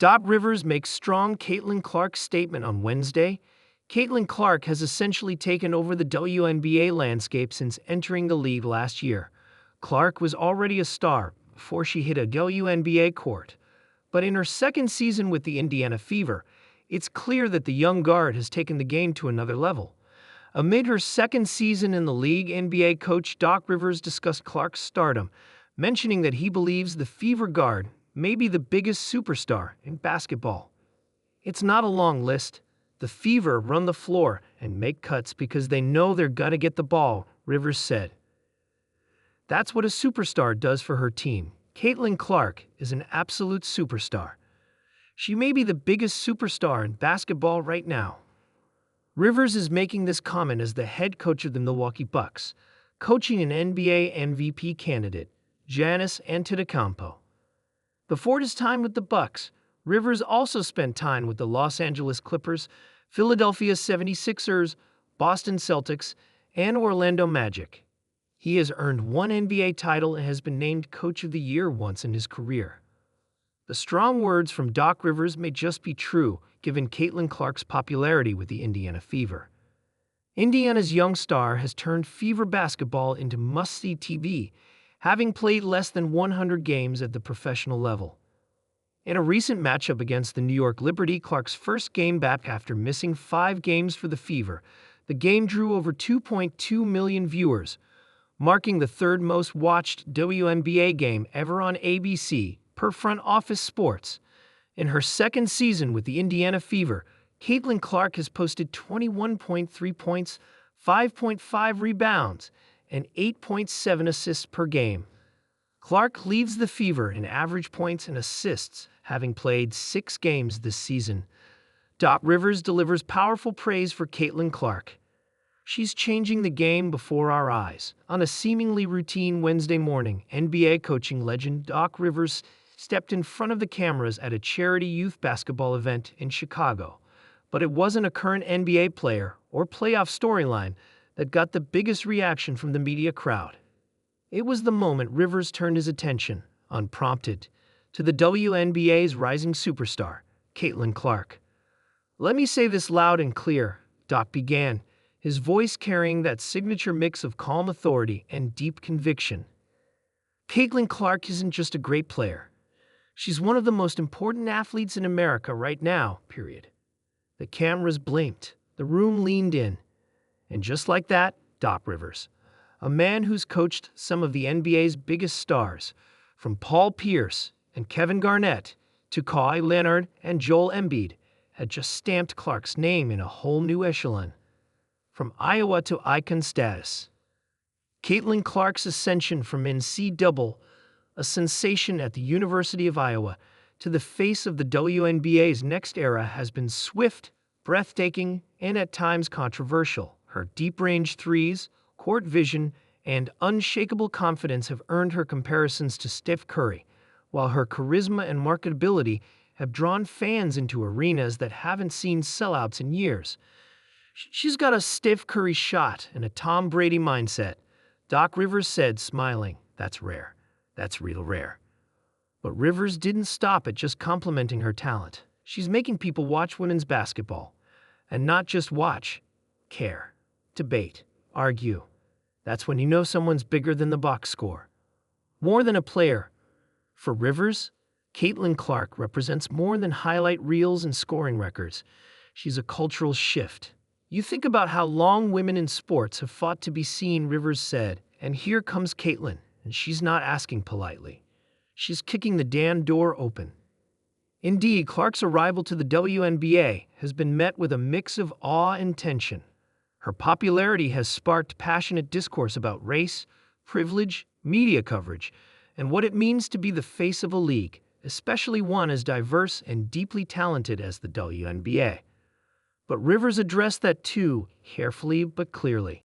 Doc Rivers makes strong Caitlin Clark statement on Wednesday. Caitlin Clark has essentially taken over the WNBA landscape since entering the league last year. Clark was already a star before she hit a WNBA court. But in her second season with the Indiana Fever, it's clear that the young guard has taken the game to another level. Amid her second season in the league, NBA coach Doc Rivers discussed Clark's stardom, mentioning that he believes the Fever guard may be the biggest superstar in basketball. It's not a long list. The Fever run the floor and make cuts because they know they're gonna get the ball, Rivers said. That's what a superstar does for her team. Caitlin Clark is an absolute superstar. She may be the biggest superstar in basketball right now. Rivers is making this comment as the head coach of the Milwaukee Bucks, coaching an NBA MVP candidate, Giannis Antetokounmpo. Before his time with the Bucks, Rivers also spent time with the Los Angeles Clippers, Philadelphia 76ers, Boston Celtics, and Orlando Magic. He has earned one NBA title and has been named Coach of the Year once in his career. The strong words from Doc Rivers may just be true, given Caitlin Clark's popularity with the Indiana Fever. Indiana's young star has turned Fever basketball into must-see TV, having played less than 100 games at the professional level. In a recent matchup against the New York Liberty, Clark's first game back after missing 5 games for the Fever, the game drew over 2.2 million viewers, marking the third most watched WNBA game ever on ABC, per Front Office Sports. In her second season with the Indiana Fever, Caitlin Clark has posted 21.3 points, 5.5 rebounds, and 8.7 assists per game. Clark leads the Fever in average points and assists, having played 6 games this season. Doc Rivers delivers powerful praise for Caitlin Clark. She's changing the game before our eyes. On a seemingly routine Wednesday morning, NBA coaching legend Doc Rivers stepped in front of the cameras at a charity youth basketball event in Chicago. But it wasn't a current NBA player or playoff storyline that got the biggest reaction from the media crowd. It was the moment Rivers turned his attention, unprompted, to the WNBA's rising superstar, Caitlin Clark. "Let me say this loud and clear," Doc began, his voice carrying that signature mix of calm authority and deep conviction. "Caitlin Clark isn't just a great player. She's one of the most important athletes in America right now, period." The cameras blinked, the room leaned in, and just like that, Doc Rivers, a man who's coached some of the NBA's biggest stars, from Paul Pierce and Kevin Garnett to Kawhi Leonard and Joel Embiid, had just stamped Clark's name in a whole new echelon. From Iowa to icon status. Caitlin Clark's ascension from NCAA, a sensation at the University of Iowa, to the face of the WNBA's next era has been swift, breathtaking, and at times controversial. Her deep-range threes, court vision, and unshakable confidence have earned her comparisons to Steph Curry, while her charisma and marketability have drawn fans into arenas that haven't seen sellouts in years. She's got a Steph Curry shot and a Tom Brady mindset, Doc Rivers said, smiling. "That's rare. That's real rare." But Rivers didn't stop at just complimenting her talent. She's making people watch women's basketball. And not just watch, care, debate, argue. That's when you know someone's bigger than the box score. More than a player. For Rivers, Caitlin Clark represents more than highlight reels and scoring records. She's a cultural shift. You think about how long women in sports have fought to be seen, Rivers said, and here comes Caitlin, and she's not asking politely. She's kicking the damn door open. Indeed, Clark's arrival to the WNBA has been met with a mix of awe and tension. Her popularity has sparked passionate discourse about race, privilege, media coverage, and what it means to be the face of a league, especially one as diverse and deeply talented as the WNBA. But Rivers addressed that too, carefully but clearly.